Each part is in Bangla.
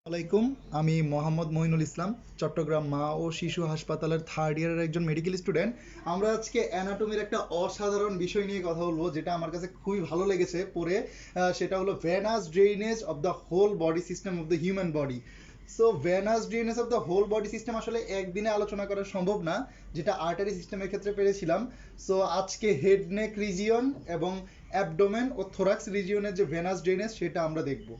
আলাইকুম। আমি মোহাম্মদ মহিনুল ইসলাম, চট্টগ্রাম মা ও শিশু হাসপাতালের থার্ড ইয়ারের একজন মেডিকেল স্টুডেন্ট। আমরা আজকে অ্যানাটমির একটা অসাধারণ বিষয় নিয়ে কথা বলবো, যেটা আমার কাছে খুবই ভালো লেগেছে পড়ে। সেটা হলো venous drainage of the whole body system of the human body. So venous drainage of the whole body system আসলে একদিনে আলোচনা করা সম্ভব না, যেটা আর্টারি সিস্টেমের ক্ষেত্রে পেরেছিলাম। সো আজকে হেড নেক রিজিয়ন এবং অ্যাবডোমেন ও থোরাক্স রিজিয়নের যে ভেনাস ড্রেনেজ সেটা আমরা দেখবো।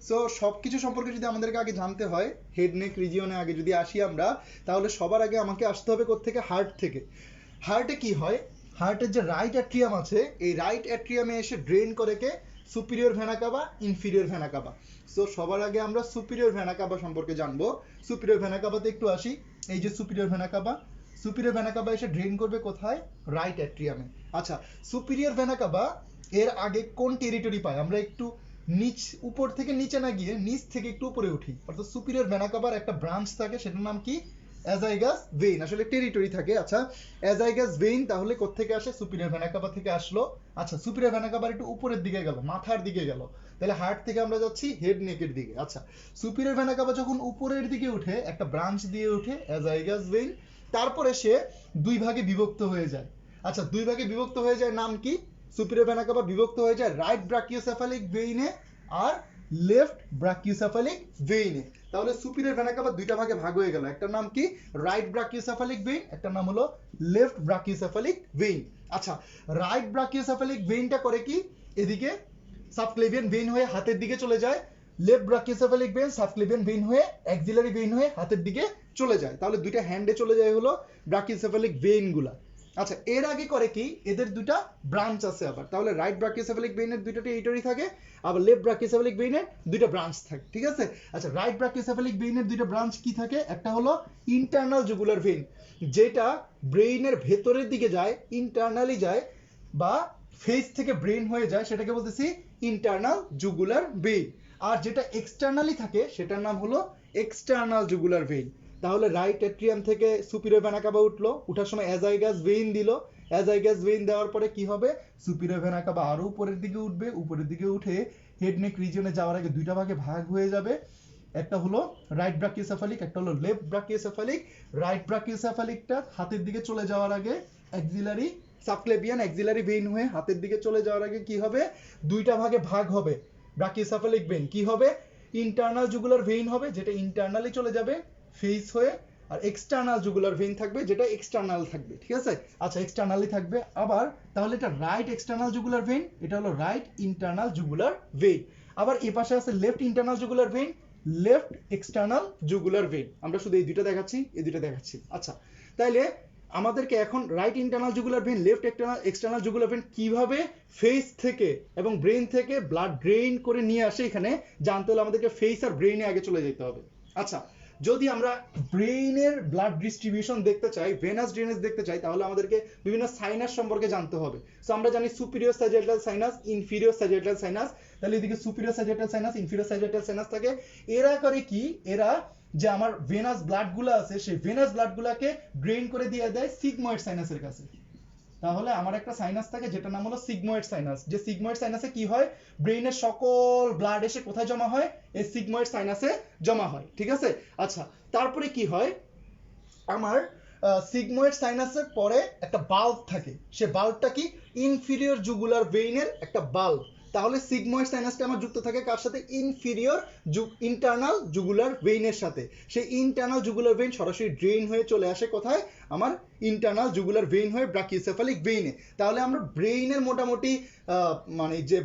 সো সব কিছু সম্পর্কে যদি আমাদেরকে আগে জানতে হয়, হেড নেক রিজিয়নে আগে যদি আসি আমরা, তাহলে সবার আগে আমাকে আসতে হবে কোত্থেকে? হার্ট থেকে। হার্টে কি হয়? হার্টের যে রাইট অ্যাট্রিয়াম আছে, এই রাইট অ্যাট্রিয়ামে এসে ড্রেন করে কে? Superior vena cava, inferior vena cava. So সবার আগে আমরা সুপিরিয়র ভেনা কাভা সম্পর্কে জানবো। সুপিরিয়র ভেনা কাভাতে একটু আসি। এই যে superior vena CAVA, superior vena CAVA এসে ড্রেন করবে কোথায়? রাইট অ্যাট্রিয়ামে। আচ্ছা, সুপিরিয়র ভেনা কাভা এর আগে কোন টেরিটরি পায়? আমরা একটু নিচ, উপর থেকে নিচে না গিয়ে নিচ থেকে একটু উপরে উঠি। অর্থাৎ সুপিরিয়র ভেনা কাভার একটা ব্রাঞ্চ থাকে, সেটার নাম কি? অ্যাজাইগাস ভেইন। আসলে টেরিটরি থাকে। আচ্ছা, অ্যাজাইগাস ভেইন তাহলে কোত্থেকে আসে? সুপিরিয়র ভেনা কাভা থেকে আসলো। আচ্ছা, সুপিরিয়র ভেনা কাভার একটু উপরের দিকে গেল, মাথার দিকে গেল, তাহলে হার্ট থেকে আমরা যাচ্ছি হেড নেকের দিকে। আচ্ছা, সুপিরিয়র ভেনা কাভা যখন উপরের দিকে উঠে, একটা ব্রাঞ্চ দিয়ে উঠে অ্যাজাইগাস ভেইন, তারপরে সে দুই ভাগে বিভক্ত হয়ে যায়। আচ্ছা, দুই ভাগে বিভক্ত হয়ে যায়, নাম কি? সুপিরিয়র ভেনা কাভা বিভক্ত হয়ে যায় রাইট ব্রাকিওসেফালিক ভেইনে আর লেফট ব্রাকিওসেফালিক ভেইনে। তাহলে সুপিরিয়র ভেনা কাভা দুইটা ভাগে ভাগ হয়ে গেল। একটা নাম কি? রাইট ব্রাকিওসেফালিক ভেইন, একটা নাম হলো লেফট ব্রাকিওসেফালিক ভেইন। আচ্ছা, রাইট ব্রাকিওসেফালিক ভেইনটা করে কি? এদিকে সাবক্লেভিয়ান ভেইন হয়ে হাতের দিকে চলে যায়। Left brachiocephalic vein subclavian vein হয়ে অ্যাক্সিলারি ভেইন হয়ে হাতের দিকে চলে যায়। তাহলে দুইটা হ্যান্ডে চলে যায় হলো ব্রাকিওসেফালিক ভেইন গুলা। আচ্ছা, এর আগে করে কি? এদের দুটা ব্রাঞ্চ আছে আবার। তাহলে রাইট ব্রাকিওসেফালিক ভেইনের দুইটা টেরিটরি থাকে, আবার লেফট ব্রাকিওসেফালিক ভেইনের দুইটা ব্রাঞ্চ থাকে। ঠিক আছে? আচ্ছা, রাইট ব্রাকিওসেফালিক ভেইনের দুইটা ব্রাঞ্চ কি থাকে? একটা হলো ইন্টারনাল জুগুলার ভেইন, যেটা ব্রেইনের ভেতরের দিকে যায়, ইন্টারনালি যায়, বা ফেস থেকে ব্রেন হয়ে যায়, সেটাকে বলতেছি ইন্টারনাল জুগুলার ভেইন। আর যেটা এক্সটার্নালি থাকে সেটার নাম হলো এক্সটার্নাল জুগুলার ভেইন। তাহলে রাইট অ্যাট্রিয়াম থেকে সুপিরিয়র ভেনা কাভা উঠলো, উঠার সময় অ্যাজাইগাস ভেইন দিল, অ্যাজাইগাস ভেইন দেওয়ার পরে কি হবে? সুপিরিয়র ভেনা কাভা আরো উপরের দিকে উঠবে, উপরের দিকে উঠে হেড নেক রিজিয়নে যাওয়ার আগে দুইটা ভাগে ভাগ হয়ে যাবে। একটা হলো রাইট ব্রাকিওসেফালিক, একটা হলো লেফট ব্রাকিওসেফালিক। রাইট ব্রাকিওসেফালিকটা হাতের দিকে চলে যাওয়ার আগে অ্যাক্সিলারি সাবক্লেভিয়ান অ্যাক্সিলারি ভেইন হয়ে হাতের দিকে চলে যাওয়ার আগে কি হবে? দুইটা ভাগে ভাগ হবে। ব্রাকিওসেফালিক ভেইন কি হবে? ইন্টারনাল জুগুলার ভেইন হবে, যেটা ইন্টারনালি চলে যাবে ফেস হয়ে, আর এক্সটার্নাল জুগুলার ভেইন থাকবে, যেটা এক্সটার্নাল থাকবে। ঠিক আছে? আচ্ছা, এক্সটার্নালি থাকবে আবার। তাহলে এটা রাইট এক্সটার্নাল জুগুলার ভেইন, এটা হলো রাইট ইন্টারনাল জুগুলার ভেইন। আবার এই পাশে আছে left internal jugular vein, left external jugular vein. আমরা শুধু এই দুইটা দেখাচ্ছি, এই দুইটা দেখাচ্ছি। আচ্ছা, তাইলে আমাদেরকে এখন right internal jugular vein, left external jugular vein কিভাবে ফেস থেকে এবং ব্রেন থেকে ব্লাড ড্রেইন করে নিয়ে আসে এখানে জানতে হলে আমাদেরকে ফেস আর ব্রেইনে আগে চলে যেতে হবে। আচ্ছা, যদি আমরা ব্রেইনের ব্লাড ডিস্ট্রিবিউশন দেখতে চাই, ভেনাস ড্রেনেজ দেখতে চাই, তাহলে আমাদেরকে বিভিন্ন সাইনাস সম্পর্কে জানতে হবে। সো আমরা জানি superior sagittal sinus, inferior sagittal sinus. তাহলে এদিকে superior sagittal sinus, inferior sagittal sinus থাকে। এরা করে কি? এরা যে আমার ভেনাস ব্লাড গুলো আছে, সেই ভেনাস ব্লাড গুলাকে ড্রেন করে দিয়ে দেয় সিগময়েড সাইনাসের কাছে। তাহলে আমার একটা সাইনাস থাকে যেটা নাম হলো সিগময়েড সাইনাস। যে সিগময়েড সাইনাসে কি হয়? ব্রেইনের সকল ব্লাড এসে কোথায় জমা হয়? এই সিগময়েড সাইনাসে জমা হয়। ঠিক আছে? আচ্ছা, তারপরে কি হয়? আমার সিগময়েড সাইনাসের পরে একটা বাল্ব থাকে। সে বাল্বটা কি? ইনফিরিয়র জুগুলার ভেইনের একটা বাল্ব। তাহলে সিগময়েড সাইনাসটা আমার যুক্ত থাকে কার সাথে? ইনফিরিয়র ইন্টারনাল জুগুলার ভেইনের সাথে। সেই ইন্টারনাল জুগুলার ভেইন সরাসরি ড্রেন হয়ে চলে আসে কোথায়? আমার ইন্টারনাল জুগুলার ভেইন হয়ে ব্রাকিওসেফালিক ভেইনে। তাহলে আমরা ব্রেইনের মোটামুটি মানে যে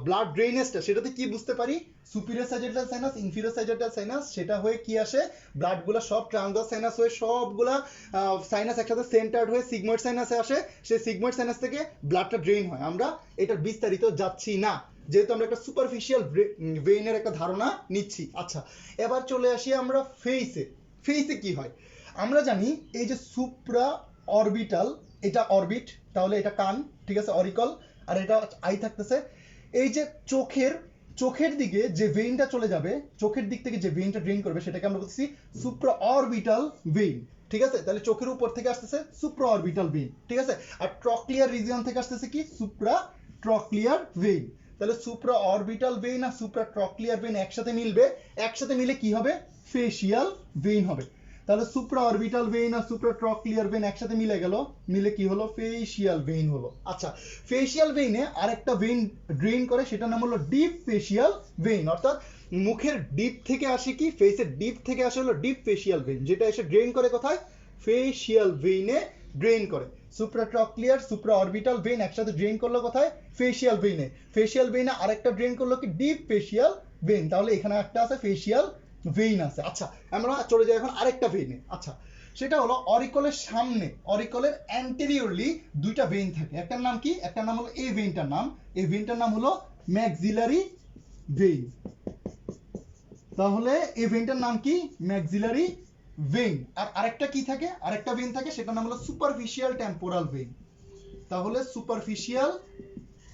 ব্লাড ড্রেনেজটা, সেটাতে কি বুঝতে পারি? Superior sagittal sinus, inferior sagittal sinus, সেটা হয়ে কি আসে? ব্লাডগুলো সব ট্রান্সভার্স সাইনাস হয়ে সবগুলা সাইনাস একসাথে সেন্টার্ড হয়ে সিগময়েড সাইনাসে আসে। সেই সিগময়েড সাইনাস থেকে ব্লাডটা ড্রেন হয়। আমরা এটার বিস্তারিত যাচ্ছি না, যেহেতু আমরা একটা সুপারফিশিয়াল ভেইনের একটা ধারণা নিচ্ছি। আচ্ছা, এবার চলে আসি আমরা ফেসে। ফেসে কি হয়? আমরা জানি এই যে সুপ্রা অরবিটাল, এটা অরবিট, তাহলে এটা কান, ঠিক আছে, অরিকল, আর এটা আই থাকতেছে। এই যে চোখের চোখের দিকে যে ভেইনটা চলে যাবে, চোখের দিক থেকে যে ভেইনটা ড্রেন করবে, সেটাকে আমরা বলছি সুপ্রা অরবিটাল ভেইন। ঠিক আছে? তাহলে চোখের উপর থেকে আসতেছে সুপ্রা অরবিটাল ভেইন। ঠিক আছে? আর ট্রক্লিয়ার রিজিয়ন থেকে আসতেছে কি? Supra trochlear vein. তাহলে সুপ্রা অরবিটাল ভেইন আর সুপ্রা ট্রক্লিয়ার ভেইন একসাথে মিলবে, একসাথে মিলে কি হবে, ফেসিয়াল ভেইন হবে। তাহলে সুপ্রা অরবিটাল ভেইন আর সুপ্রা ট্রক্লিয়ার ভেইন একসাথে মিলে গেল, মিলে কি হলো, ফেসিয়াল ভেইন হলো। আচ্ছা, ফেসিয়াল ভেইনে আরেকটা ভেইন ড্রেন করে, সেটার নাম হলো ডিপ ফেসিয়াল ভেইন। অর্থাৎ মুখের ডিপ থেকে আসে কি, ফেসের ডিপ থেকে আসে হলো ডিপ ফেসিয়াল ভেইন, যেটা এসে ড্রেন করে কোথায়, ফেসিয়াল ভেইনে ড্রেন করে। সুপ্রাট্রক্লিয়ার সুপ্রা অরবিটাল ভেইন একসাথে ড্রেন করলো কোথায়, ফেসিয়াল ভেইনে। ফেসিয়াল ভেইনে আরেকটা ড্রেন করলো কি, ডিপ ফেসিয়াল ভেইন। তাহলে এখানে একটা আছে ফেসিয়াল ভেইন আছে। আচ্ছা, আমরা চলে যাই এখন আরেকটা ভেইনে। আচ্ছা, সেটা হলো অরিকলের সামনে, অরিকলের অ্যান্টেরিয়রলি দুইটা ভেইন থাকে। একটার নাম কি, একটার নাম হলো এই ভেইনটার নাম, এই ভেইনটার নাম হলো ম্যাক্সিলারি ভেইন। তাহলে এই ভেইনটার নাম কি, ম্যাক্সিলারি ভেইন। আর আরেকটা কি থাকে, আরেকটা ভেইন থাকে, সেটার নাম হলো সুপারফিশিয়াল টেম্পোরাল ভেইন। তাহলে সুপারফিশিয়াল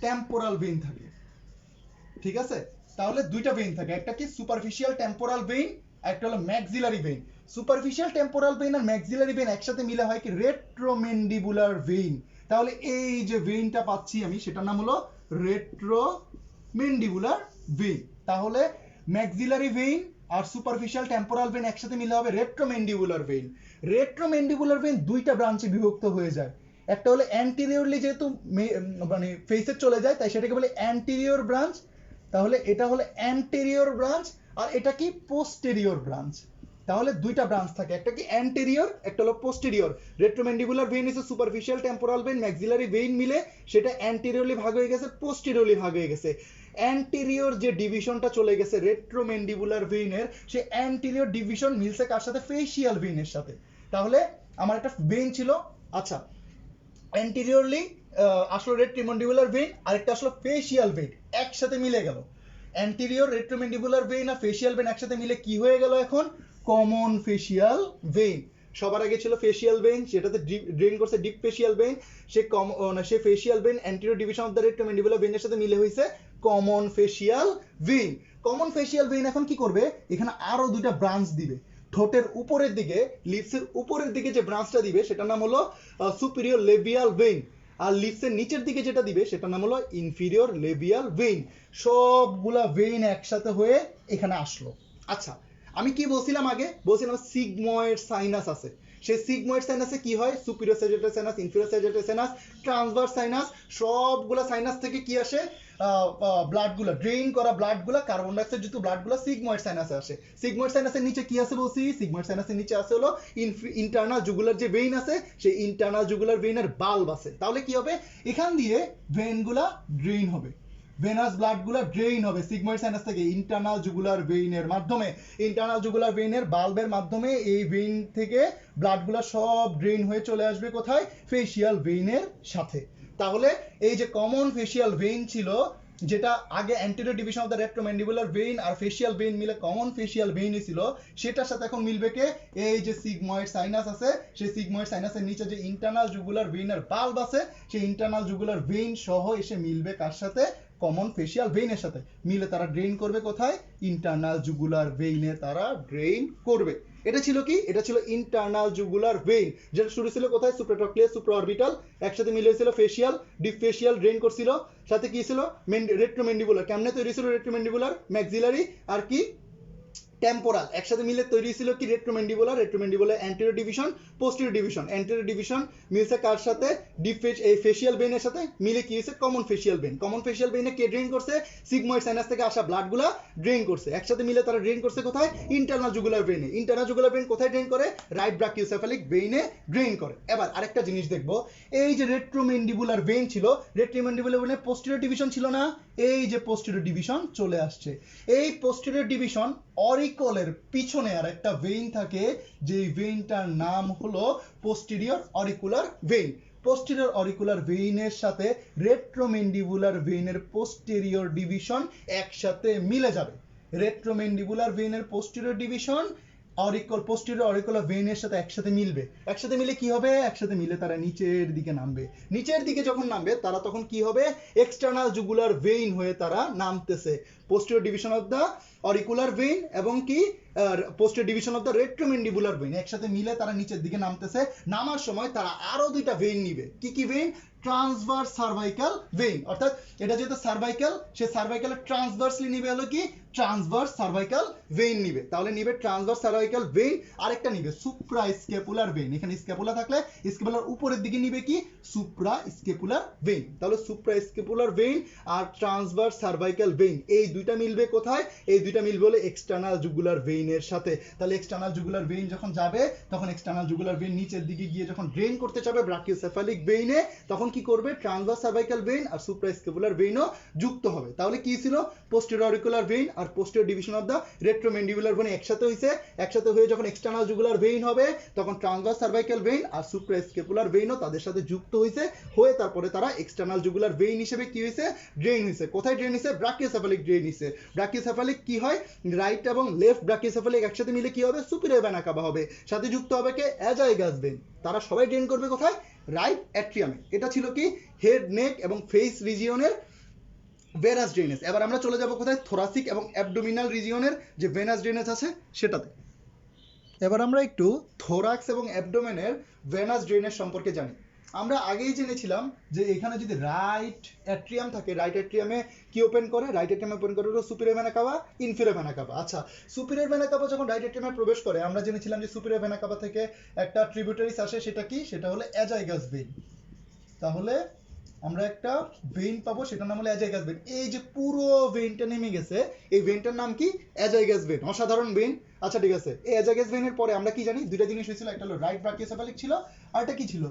টেম্পোরাল ভেইন থাকে, ঠিক আছে। তাহলে দুইটা ভেইন থাকে, একটা কি সুপারফিশিয়াল টেম্পোরাল ভেইন, একটা হলো maxillary vein. Superficial temporal vein আর ম্যাক্সিলারি ভেইন একসাথে মিলে হয় কি, রেট্রোমেন্ডিবুলার ভেইন। তাহলে এই যে ভেইনটা পাচ্ছি আমি, সেটার নাম হলো রেট্রোমেন্ডিবুলার ভেইন। তাহলে ম্যাক্সিলারি ভেইন আর সুপারফিশিয়াল টেম্পোরাল ভেইন একসাথে মিলে হবে রেট্রোমেন্ডিবুলার ভেইন। রেট্রোমেন্ডিবুলার ভেইন দুইটা ব্রাঞ্চে বিভক্ত হয়ে যায়। একটা হলো অ্যান্টেরিয়রলি, যেহেতু মানে ফেসে চলে যায়, তাই সেটাকে বলে অ্যান্টেরিয়র ব্রাঞ্চ। তাহলে এটা হলো অ্যান্টেরিয়র ব্রাঞ্চ, আর এটা কি, পোস্টেরিয়র ব্রাঞ্চ। তাহলে দুইটা ব্রাঞ্চ থাকে, একটা কি অ্যান্টেরিয়র, একটা হলো posterior. Retromandibular vein is superficial temporal vein, maxillary vein মিলে সেটা অ্যান্টেরিয়রলি ভাগ হয়ে গেছে, পোস্টেরিয়রলি ভাগ হয়ে গেছে। অ্যান্টেরিয়র যে ডিভিশনটা চলে গেছে রেট্রোমেন্ডিবুলার ভেইনের, সে অ্যান্টেরিয়র ডিভিশন মিলছে কার সাথে, ফেসিয়াল ভেইনের সাথে। তাহলে আমার একটা ভেইন ছিল, আচ্ছা, অ্যান্টেরিয়রলি আসলো রেট্রোমেন্ডিবুলার ভেইন, আরেকটা আসলো ফেসিয়াল ভেইন, একসাথে মিলে গেল। অ্যান্টেরিয়র রেট্রোমেন্ডিবুলার ভেইন আর ফেসিয়াল ভেইন একসাথে মিলে কি হয়ে গেল এখন, কমন ফেসিয়াল ভেইন। সবার আগে ছিল ফেসিয়াল ভেইন, সেটাতে ড্রেন করছে ডিপ ফেসিয়াল ভেইন, সে facial vein anterior division of the retromandibular ভেইনের সাথে মিলে হয়েছে common facial vein. Common facial vein এখন কি করবে, এখানে আরো দুইটা ব্রাঞ্চ দিবে। ঠোঁটের উপরের দিকে, লিপসের উপরের দিকে যে ব্রাঞ্চটা দিবে, সেটার নাম হলো সুপিরিয়র লেবিয়াল ভেইন। আর লিপসের নিচের দিকে যেটা দিবে, সেটার নাম হলো ইনফিরিয়র লেবিয়াল ভেইন। সবগুলা ভেইন একসাথে হয়ে এখানে আসলো। আচ্ছা, আমি কি বলছিলাম আগে, বলছিলাম সিগময়েড সাইনাস আছে। সেই সিগময়েড সাইনাসে কি হয়, superior sagittal sinus, inferior sagittal sinus, transverse sinus, সবগুলা সাইনাস থেকে কি আসে, ব্লাডগুলা, ড্রেইন করা ব্লাডগুলা, কার্বন ডাইঅক্সাইড যুক্ত ব্লাডগুলা সিগময়েড সাইনাসে আসে। সিগময়েড সাইনাসের নিচে কি আছে বলছি, সিগময়েড সাইনাসের নিচে আছে হলো ইন্টারনাল জুগুলার যে ভেইন আছে, সেই ইন্টারনাল জুগুলার ভেইনের বাল্ব আছে। তাহলে কি হবে, এখান দিয়ে ভেইনগুলা ড্রেইন হবে, ভেনাস ব্লাডগুলো ড্রেইন হবে সিগময়েড সাইনাস থেকে ইন্টারনাল জুগুলার ভেইনের মাধ্যমে। ইন্টারনাল জুগুলার ভেইনের বাল্বের মাধ্যমে এই ভেইন থেকে ব্লাডগুলো সব ড্রেইন হয়ে চলে আসবে কোথায়, ফেসিয়াল ভেইনের সাথে। তাহলে এই যে কমন ফেসিয়াল ভেইন ছিল, যেটা আগে anterior division of the retromandibular vein আর ফেসিয়াল ভেইন মিলে কমন ফেসিয়াল ভেইনই ছিল, সেটার সাথে এখন মিলবে কে, এই যে সিগময়েড সাইনাস আছে, সেই সিগময়েড সাইনাসের নিচে যে ইন্টারনাল জুগুলার ভেইনের বাল্ব আছে, সেই ইন্টারনাল জুগুলার ভেইন সহ এসে মিলবে কার সাথে, কমন ফেসিয়াল ভেইনের সাথে। মিলে তারা ড্রেইন করবে কোথায়, ইন্টারনাল জুগুলার ভেইনে তারা ড্রেইন করবে। এটা ছিল কি, এটা ছিল ইন্টারনাল জুগুলার ভেইন, যেটা শুরু ছিল কোথায়, সুপ্রাট্রক্লিয়ার সুপ্রা অরবিটাল, একসাথে মিলে হয়েছিল ফেসিয়াল, ডিপ ফেসিয়াল ড্রেইন করছিল, সাথে কি ছিল, রেট্রোমেন্ডিবুলার। কেমনে তৈরি ছিল রেট্রোমেন্ডিবুলার, ম্যাক্সিলারি আর কি টেম্পোরাল, একসাথে মিলে তৈরি ছিল কি, retromandibular. Retromandibular anterior division, posterior division. Anterior division মিলছে কার সাথে, ডিপ এই ফেসিয়াল ভেইনের সাথে, মিলে কি হয়েছে, common facial vein. Common facial ভেইনে কে ড্রেইন করছে, সিগময়েড সাইনাস থেকে আসা ব্লাডগুলা ড্রেইন করছে, একসাথে মিলে তারা ড্রেইন করছে কোথায়, ইন্টারনাল জুগুলার ভেইনে। ইন্টারনাল জুগুলার ভেইন কোথায় ড্রেইন করে, রাইট ব্রাকিওসেফালিক ভেইনে ড্রেইন করে। এবার আরেকটা জিনিস দেখবো, এই যে রেট্রোমেন্ডিবুলার ভেইন ছিল, রেট্রোমেন্ডিবুলার ভেইনে পোস্টেরিয়র ডিভিশন ছিল না, এই যে পোস্টেরিয়র ডিভিশন চলে আসছে। এই পোস্টেরিয়র ডিভিশন অরিকলের পিছনে আর একটা ভেইন থাকে, যে ভেইনটার নাম হলো posterior auricular vein. Posterior auricular ভেইনের সাথে রেট্রোমেন্ডিবুলার ভেইনের পোস্টেরিয়র ডিভিশন একসাথে মিলে যাবে। রেট্রোমেন্ডিবুলার ভেইনের পোস্টেরিয়র ডিভিশন পোস্টেরিয়র অরিকুলার ভেইনের সাথে একসাথে মিলবে। একসাথে মিলে কি হবে, একসাথে মিলে তারা নিচের দিকে নামবে। নিচের দিকে যখন নামবে, তারা তখন কি হবে, এক্সটার্নাল জুগুলার ভেইন হয়ে তারা নামতেছে। Posterior division of the auricular vein এবং কি posterior division of the retromandibular vein একসাথে মিলে তারা নিচের দিকে নামতেছে। নামার সময় তারা আরো দুইটা ভেইন নিবে। কি কি ভেইন? ট্রান্সভার্স সার্ভাইকাল ভেইন, অর্থাৎ এটা যেহেতু সার্ভাইকাল, সে সার্ভাইকালের ট্রান্সভার্সলি নিবে হলো কি ট্রান্সভার্স সার্ভাইকাল ভেইন নিবে। তাহলে নিবে ট্রান্সভার্স সার্ভাইকাল ভেইন, আরেকটা নিবে সুপ্রা স্ক্যাপুলার ভেইন। এখানে স্ক্যাপুলা থাকলে স্ক্যাপুলার উপরের দিকে নিবে কি সুপ্রা স্ক্যাপুলার ভেইন। তাহলে সুপ্রা স্ক্যাপুলার ভেইন আর ট্রান্সভার্স সার্ভাইকাল ভেইন এই দুইটা মিলবে কোথায়? এই দুইটা মিলবে হলো এক্সটার্নাল জুগুলার ভেইনের সাথে। তাহলে এক্সটার্নাল জুগুলার ভেইন যখন যাবে তখন এক্সটার্নাল জুগুলার ভেইন নিচের দিকে গিয়ে যখন ড্রেন করতে যাবে ব্রাকিওসেফালিক ভেইনে, তখন কি করবে? ট্রান্সভার্স সার্ভাইকাল ভেইন আর সুপ্রাস্ক্যাপুলার ভেইনও যুক্ত হবে। তাহলে কি ছিল? পোস্টেরিয়র অরিকুলার ভেইন আর posterior division of the retromandibular vein একসাথে হইছে। একসাথে হয়ে যখন এক্সটার্নাল জুগুলার ভেইন হবে তখন ট্রান্সভার্স সার্ভাইকাল ভেইন আর সুপ্রাস্ক্যাপুলার ভেইনও তাদের সাথে যুক্ত হইছে, হয়ে তারপরে তারা এক্সটার্নাল জুগুলার ভেইন হিসেবে কি হইছে? ড্রেন হইছে। কোথায় ড্রেন হইছে? ব্রাকিওসেফালিক ড্রেন হইছে। ব্রাকিওসেফালিক কি হয়? রাইট এবং লেফট ব্রাকিওসেফালিক একসাথে মিলে কি হবে? সুপিরিয়র ভেনা কাভা হবে। সাথে যুক্ত হবে কে? অ্যাজাইগাস ভেইন। তারা সবাই ড্রেন করবে কোথায়? রাইট অ্যাট্রিয়ামে। এটা ছিল কি হেড, নেক এবং ফেস রিজিয়নের ভেনাস ড্রেনেজ। এবার আমরা চলে যাব কোথায়? থোরাসিক এবং অ্যাবডোমিনাল রিজিয়নের যে ভেনাস ড্রেনেজ আছে সেটাতে। এবার আমরা একটু থোরাক্স এবং অ্যাবডোমেনের ভেনাস ড্রেনেজ সম্পর্কে জানি। আমরা আগেই জেনেছিলাম যে এখানে যদি রাইট অ্যাট্রিয়াম থাকে, রাইট অ্যাট্রিয়ামে কি ওপেন করে? রাইট অ্যাট্রিয়ামে ওপেন করে হলো superior vena cava, inferior vena CAVA. আচ্ছা, সুপিরিয়র ভেনা কাভা যখন রাইট অ্যাট্রিয়ামে প্রবেশ করে আমরা জেনেছিলাম যে সুপিরিয়র ভেনা কাভা থেকে একটা ট্রিবিউটারিস আসে, সেটা কি? সেটা হলো অ্যাজাইগাস ভেইন। তাহলে আমরা একটা ভেইন পাবো, সেটার নাম হলো অ্যাজাইগাস ভেইন। এই যে পুরো ভেইনটা নেমে গেছে, এই ভেইনটার নাম কি? অ্যাজাইগাস ভেইন। অসাধারণ ভেইন। আচ্ছা ঠিক আছে, এই অ্যাজাইগাস ভেইনের পরে আমরা কি জানি? দুইটা জিনিস হয়েছিল, একটা হলো রাইট ব্রাকিওসেফালিক ছিল, আর একটা কি ছিল?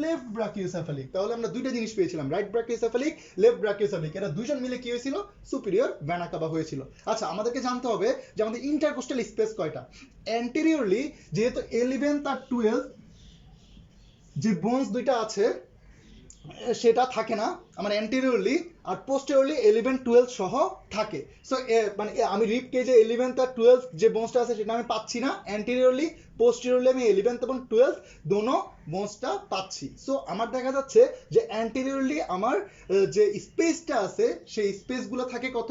Left brachiocephalic. তাহলে আমরা দুইটা জিনিস পেয়েছিলাম, রাইট ব্রাকিওসেফালিক, লেফট ব্রাকিওসেফালিক। এরা দুইজন মিলে কি হয়েছিল? সুপিরিয়র ভেনা কাভা হয়েছিল। আচ্ছা, আমাদেরকে জানতে হবে যে আমাদের ইন্টারকোস্টাল স্পেস কয়টা। অ্যান্টেরিয়রলি যেহেতু 11th আর 12th যে বোনস দুইটা আছে সেটা থাকে না আমার অ্যান্টেরিয়রলি, আর পোস্টেরিয়রলি 11 12 সহ থাকে। সো মানে আমি রিব কেজে 11th আর 12th যে বোনসটা আছে সেটা আমি পাচ্ছি না। অ্যান্টেরিয়রলি পোস্টেরিয়রলি আমি 11th এবং 12th দোনো বোনসটা পাচ্ছি। সো আমার দেখা যাচ্ছে যে অ্যান্টেরিয়রলি আমার যে স্পেসটা আছে সেই স্পেসগুলো থাকে কত?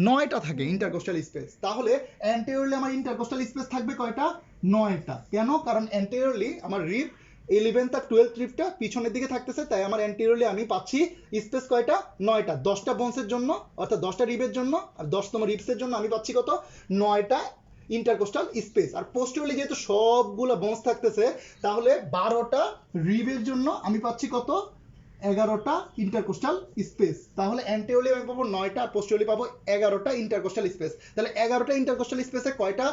9টা থাকে ইন্টারকোস্টাল স্পেস। তাহলে অ্যান্টেরিয়রলি আমার ইন্টারকোস্টাল স্পেস থাকবে কয়টা? 9টা। কেন? কারণ অ্যান্টেরিয়রলি আমার রিব 11th আর 12th রিবটা পিছনের দিকে থাকতেছে, তাই আমার অ্যান্টেরিয়রলি আমি পাচ্ছি স্পেস কয়টা? 9টা। 10টা বোনসের জন্য অর্থাৎ 10টা রিবের জন্য আর 10তম রিবসের জন্য আমি পাচ্ছি কত? 9টা ইন্টারকোস্টাল স্পেস। আর পোস্টেরিয়রলি যেহেতু সবগুলো বোনস থাকতেছে তাহলে 12টা রিবের জন্য আমি পাচ্ছি কত? 11টা ইন্টারকোস্টাল স্পেস। তাহলে অ্যান্টেরিয়রলি আমি পাবো 9টা আর পোস্টেরিয়রলি পাবো 11টা ইন্টারকোস্টাল স্পেস। তাহলে 11টা ইন্টারকোস্টাল স্পেসে কয়টা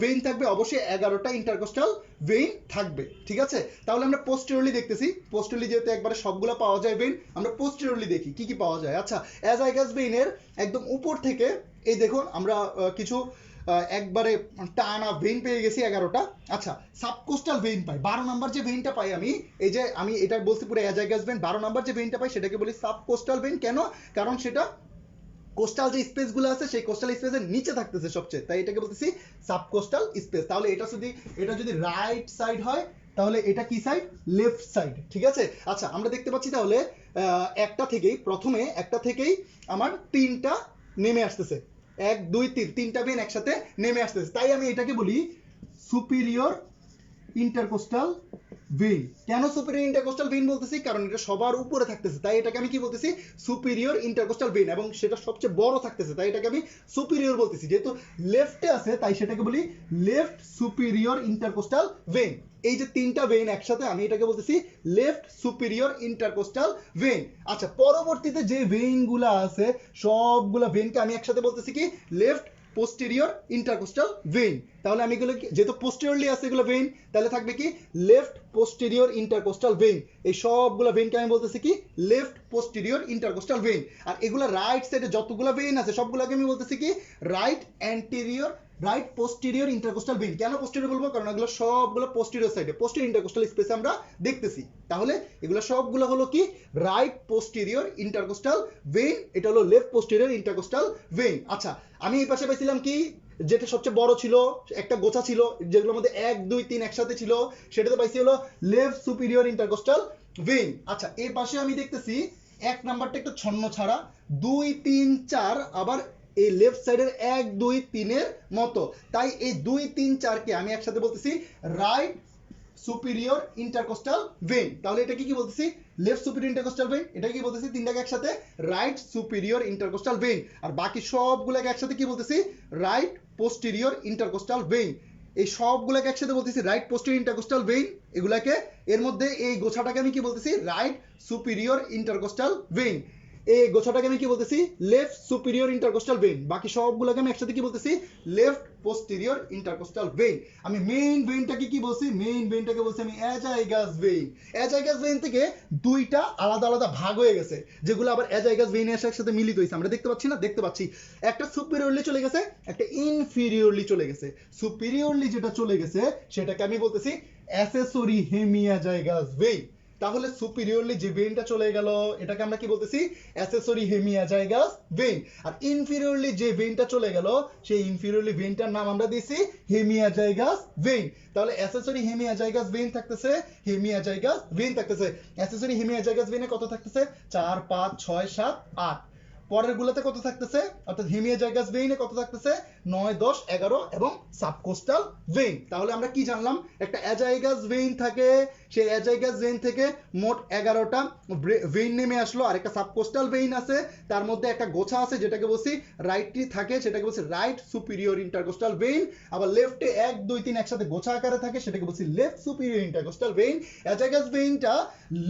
ভেইন থাকবে? অবশ্যই 11টা ইন্টারকোস্টাল ভেইন থাকবে। ঠিক আছে, তাহলে আমরা পোস্টেরিয়রলি দেখতেছি। পোস্টেরিয়রলি যেহেতু একবারে সবগুলো পাওয়া যায় ভেইন, আমরা পোস্টেরিয়রলি দেখি কি কি পাওয়া যায়। আচ্ছা, অ্যাজাইগাস ভেইনের একদম উপর থেকে এই দেখুন আমরা কিছু একবারে টানা ভেইন পেয়ে গেছি 11টা। আচ্ছা, সাবকোস্টাল ভেইন পাই 12 নাম্বার যে ভেইনটা পাই আমি, এই যে আমি এটা বলছি পুরো অ্যাজাইগাস ভেইন, 12 নাম্বার যে ভেইনটা পাই সেটাকে বলি সাবকোস্টাল ভেইন। কেন? কারণ সেটা কোস্টাল যে স্পেসগুলো আছে সেই কোস্টাল স্পেসের নিচে থাকতেছে সবচেয়ে, তাই এটাকে বলতেছি সাবকোস্টাল স্পেস। তাহলে এটা যদি রাইট সাইড হয় তাহলে এটা কি সাইড? Left side. ঠিক আছে, আচ্ছা আমরা দেখতে পাচ্ছি তাহলে প্রথমে একটা থেকেই আমার 3টা নেমে আসতেছে, 1 2 3 3টা ভেইন একসাথে নেমে আসতেছে, তাই আমি এটাকে বলি সুপিরিয়র ইন্টারকোস্টাল ভেইন। কেন সুপিরিয়র ইন্টারকোস্টাল ভেইন বলতেছি? কারণ এটা সবার উপরে থাকতেছে, তাই এটাকে আমি কি বলতেছি? Superior intercostal vein. এবং সেটা সবচেয়ে বড় থাকতেছে, তাই এটাকে আমি সুপিরিয়র বলতেছি। যেহেতু লেফটে আছে তাই সেটাকে বলি লেফট সুপিরিয়র ইন্টারকোস্টাল ভেইন। এই যে 3টা ভেইন একসাথে আমি এটাকে বলতেছি লেফট সুপিরিয়র ইন্টারকোস্টাল ভেইন। আচ্ছা, পরবর্তীতে যে ভেইনগুলো আছে সবগুলো ভেইনকে আমি একসাথে বলতেছি কি? Left posterior intercostal vein. তাহলে আমি এগুলো যেহেতু পোস্টেরিয়রলি আছে এগুলো ভেইন, তাহলে থাকবে কি? Left posterior intercostal vein. এই সবগুলো ভেইনকে আমি বলতেছি কি? Left posterior intercostal vein. আর এগুলো রাইট সাইডে যতগুলো ভেইন আছে সবগুলোকে আমি বলতেছি কি? Right anterior right posterior intercostal vein. কেন পোস্টেরিয়র বলবো? কারণ এগুলো সবগুলো পোস্টেরিয়র সাইডে, পোস্টেরিয়র ইন্টারকোস্টাল স্পেসে আমরা দেখতেছি। তাহলে এগুলো সবগুলো হলো কি? Right posterior intercostal vein. এটা হলো লেফট পোস্টেরিয়র ইন্টারকোস্টাল ভেইন। আচ্ছা, আমি এই পাশে পাইছিলাম কি? যেটা সবচেয়ে বড় ছিল, একটা গোছা ছিল যেগুলোর মধ্যে 1 2 3 একসাথে ছিল, সেটাতে পাইছি হলো লেফট সুপিরিয়র ইন্টারকোস্টাল ভেইন। আচ্ছা, এই পাশে আমি দেখতেছি এক নাম্বারটা একটু ছন্ন ছাড়া, 2 3 4 আবার এই লেফট সাইডের 1 2 3 এর মতো, তাই এই 2 3 4 কে আমি একসাথে বলতেছি রাইট সুপিরিয়র ইন্টারকোস্টাল ভেইন। তাহলে এটা কি বলতেছি? Left superior intercostal vein. এটা কি বলতেছি? তিনটাকে একসাথে রাইট সুপিরিয়র ইন্টারকোস্টাল ভেইন। আর বাকি সবগুলোকে একসাথে কি বলতেছি? Right posterior intercostal vein. এই সবগুলোকে একসাথে বলতেছি রাইট পোস্টেরিয়র ইন্টারকোস্টাল ভেইন। এগুলাকে এর মধ্যে এই গোছাটাকে আমি কি বলতেছি? Right superior intercostal vein. এই গোছাটাকে আমি কি বলতেছি? Left superior intercostal vein. বাকি সবগুলোকে আমি একসাথে কি বলতেছি? Left posterior intercostal vein. আমি মেইন ভেইনটাকে কি বলছি? মেইন ভেইনটাকে বলছি আমি অ্যাজাইগাস ভেইন। অ্যাজাইগাস ভেইন থেকে দুইটা আলাদা আলাদা ভাগ হয়ে গেছে, যেগুলো আবার অ্যাজাইগাস ভেইনে এসে একসাথে মিলিত হয়েছে। আমরা দেখতে পাচ্ছি না? দেখতে পাচ্ছি। একটা সুপিরিয়রলি চলে গেছে, একটা ইনফিরিয়রলি চলে গেছে। সুপিরিয়রলি যেটা চলে গেছে সেটাকে আমি বলতেছি অ্যাসেসরি হেমিঅ্যাজাইগাস ভেইন। তাহলে সুপিরিয়রলি যে ভেইনটা চলে গেল এটাকে আমরা কি বলতেছি? Accessory হেমিঅ্যাজাইগাস vein. আর ইনফিরিয়রলি যে ভেইনটা চলে গেল সেই ইনফিরিয়রলি ভেইনটার নাম আমরা দিয়েছি হেমিঅ্যাজাইগাস ভেইন। তাহলে অ্যাসেসরি হেমিঅ্যাজাইগাস ভেইন থাকতেছে, হেমিঅ্যাজাইগাস ভেইন থাকতেছে। অ্যাসেসরি হেমিঅ্যাজাইগাস ভেইনে কত থাকতেছে? 4 5 6 7 8। পরের গুলোতে কত থাকতেছে? অর্থাৎ হেমিঅ্যাজাইগাস ভেইনে কত থাকতেছে? 9 10 11 এবং সাবকোস্টাল ভেইন। তাহলে আমরা কি জানলাম? একটা অ্যাজাইগাস ভেইন থাকে, সেই অ্যাজাইগাস ভেইন থেকে মোট 11টা ভেইন নেমে আসলো। আর একটা সাবকোস্টাল ভেইন আছে, তার মধ্যে একটা গোছা আছে যেটাকে বলছি রাইটটি থাকে, সেটাকে বলছি রাইট সুপিরিয়র ইন্টারকোস্টাল ভেইন। আবার লেফটে 1 2 3 একসাথে গোছা আকারে থাকে, সেটাকে বলছি left superior intercostal vein. Azygos ভেইনটা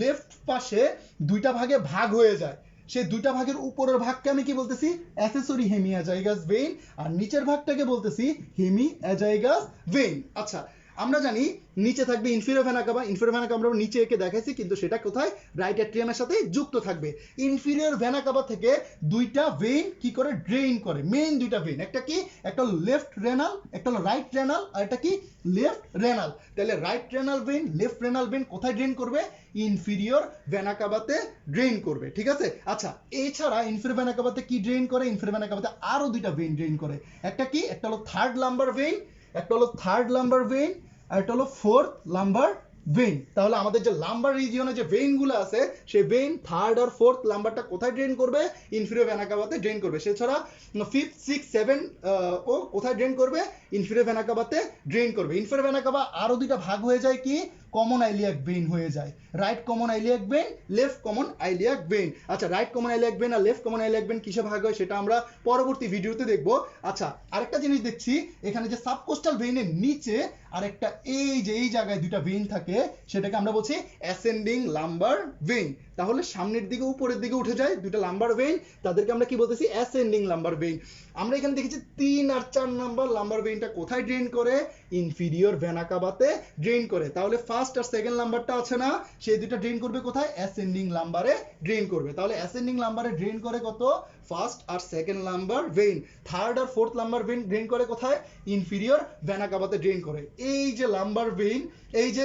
লেফট পাশে দুইটা ভাগে ভাগ হয়ে যায়। সেই দুইটা ভাগের উপরের ভাগকে আমি কি বলতেছি? Accessory হেমিঅ্যাজাইগাস vein. আর নিচের ভাগটাকে বলতেছি হেমিঅ্যাজাইগাস ভেইন। আচ্ছা, আমরা জানি নিচে থাকবে inferior vena cava. Inferior vena CAVA আমরা নিচে এঁকে দেখাইছি, কিন্তু সেটা কোথায়? রাইট অ্যাট্রিয়ামের সাথে যুক্ত থাকবে। ইনফিরিয়র ভেনা কাভা থেকে দুইটা ভেইন কি করে ড্রেইন করে? মেইন দুইটা ভেইন, একটা কি? একটা হলো লেফট রেনাল, একটা হলো রাইট রেনাল, আর একটা কি? Left renal. তাহলে right renal vein, left renal vein কোথায় ড্রেইন করবে? ইনফিরিয়র ভেনা কাভাতে ড্রেইন করবে। ঠিক আছে? আচ্ছা, এছাড়া ইনফিরিয়র ভেনা কাভাতে কি ড্রেইন করে? ইনফিরিয়র ভেনা কাভাতে আরো দুইটা ভেইন ড্রেইন করে। একটা কি? একটা হলো থার্ড লাম্বার ভেইন, একটা হলো থার্ড লাম্বার ভেইন, আর এটা হলো ফোর্থ লাম্বার ভেইন। তাহলে আমাদের যে লাম্বার রিজিয়নে যে ভেইন গুলো আছে, সেই ভেইন থার্ড আর ফোর্থ লাম্বারটা কোথায় ড্রেইন করবে? ইনফিরিয়র ভেনা কাভাতে ড্রেইন করবে। সেছাড়া ফিফথ সিক্স সেভেন ও কোথায় ড্রেইন করবে? ইনফিরিয়র ভেনা কাভাতে ড্রেইন করবে। ইনফিরিয়র ভেনা কাভা আরো দুইটা ভাগ হয়ে যায়, কি? কমন আইলিয়াক ভেইন হয়ে যায়। Right common iliac vein, left common iliac vein. আচ্ছা, রাইট কমন আইলিয়াক ভেইন আর লেফট কমন আইলিয়াক ভেইন কিসে ভাগ হয় সেটা আমরা পরবর্তী ভিডিওতে দেখব। আচ্ছা, আরেকটা জিনিস দেখছি এখানে যে সাবকোস্টাল ভেইনের নিচে আরেকটা এই যে এই জায়গায় দুইটা ভেইন থাকে, সেটাকে আমরা বলছি অ্যাসেন্ডিং লাম্বার ভেইন। তাহলে সামনের দিকে উপরের দিকে উঠে যায় দুইটা লাম্বার ভেইন, তাদেরকে আমরা কি বলতেছি? Ascending lumber vein. আমরা এখানে দেখেছি 3 আর 4 নাম্বার লাম্বার ভেইনটা কোথায় ড্রেইন করে? ইনফিরিয়র ভেনা কাভাতে ড্রেইন করে। তাহলে ফার্স্ট আর সেকেন্ড লাম্বারটা আছে না, সেই দুটো ড্রেইন করবে কোথায়? অ্যাসেন্ডিং লাম্বারে ড্রেইন করবে। তাহলে অ্যাসেন্ডিং লাম্বারে ড্রেইন করে কত? ফার্স্ট আর সেকেন্ড লাম্বার ভেইন। থার্ড আর ফোর্থ লাম্বার ভেইন ড্রেইন করে কোথায়? ইনফিরিয়র ভেনা কাভাতে ড্রেইন করে। এই যে লাম্বার ভেইন, এই যে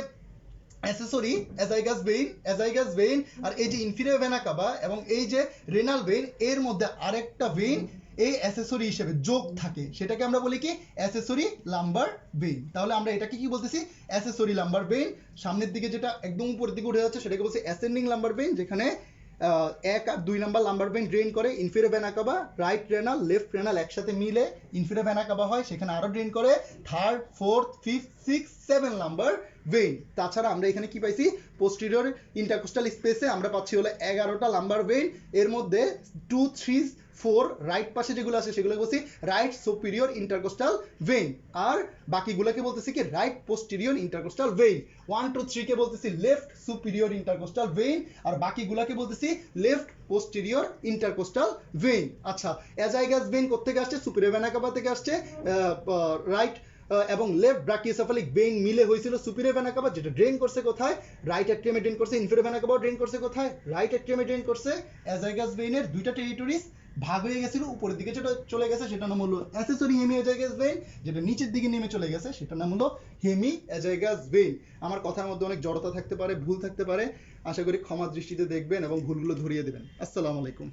অ্যাসেসরি অ্যাজাইগাস ভেইন আর এই যে ইনফিরিয়র ভেনা কাভা এবং এই যে রেনাল ভেইন, এর মধ্যে আরেকটা ভেইন এই অ্যাসেসরি হিসেবে যোগ থাকে, সেটাকে আমরা বলি কি? Accessory lumber vein. তাহলে আমরা এটাকে কি বলতেছি? Accessory lumber vein. সামনের দিকে যেটা একদম উপরের দিকে উঠে যাচ্ছে সেটাকে বলছি অ্যাসেন্ডিং লাম্বার ভেইন, যেখানে 1 আর 2 নাম্বার লাম্বার ভেইন ড্রেইন করে inferior vena CAVA, right renal left renal একসাথে মিলে ইনফিরিয়র ভেনা কাভা হয়, সেখানে আরো ড্রেইন করে third fourth fifth six 7 number vein. তাছাড়া আমরা এখানে কি পাইছি? পোস্টেরিয়র ইন্টারকোস্টাল স্পেসে আমরা পাচ্ছি হলো 11টা লাম্বার ভেইন। এর মধ্যে 2 3 4 রাইট পাশে যেগুলো আছে সেগুলো বলছি রাইট সুপিরিয়র ইন্টারকোস্টাল ভেইন। আর বাকিগুলোকে বলতেছি কি? Right posterior intercostal vein. 1 2 3 কে বলতেছি লেফট সুপিরিয়র ইন্টারকোস্টাল ভেইন, আর বাকিগুলোকে বলতেছি লেফট পোস্টেরিয়র ইন্টারকোস্টাল ভেইন। আচ্ছা, অ্যাজাইগাস ভেইন কোত্থেকে আসছে? সুপিরিয়র ভেনা কাভা থেকে আসছে। রাইট এবং লেফট ব্রাকিওসেফালিক ভেইন মিলে হয়েছিল সুপিরিয়র ভেনা কাভা, যেটা ড্রেইন করছে কোথায়? রাইট অ্যাট্রিয়ামে ড্রেইন করছে। ইনফিরিয়র ভেনা কাভা ড্রেইন করছে কোথায়? রাইট অ্যাট্রিয়ামে ড্রেইন করছে। অ্যাজাইগাস ভেইনের দুইটা টেরিটরিজ ভাগ হয়ে গেছিল, উপরের দিকে যেটা চলে গেছে সেটার নাম হলো অ্যাসেসরি হেমিঅ্যাজাইগাস ভেইন, যেটা নিচের দিকে নেমে চলে গেছে সেটার নাম হলো হেমিঅ্যাজাইগাস ভেইন। আমার কথার মধ্যে অনেক জড়তা থাকতে পারে, ভুল থাকতে পারে, আশা করি ক্ষমা দৃষ্টিতে দেখবেন এবং ভুলগুলো ধরিয়ে দেবেন। আসসালামু আলাইকুম।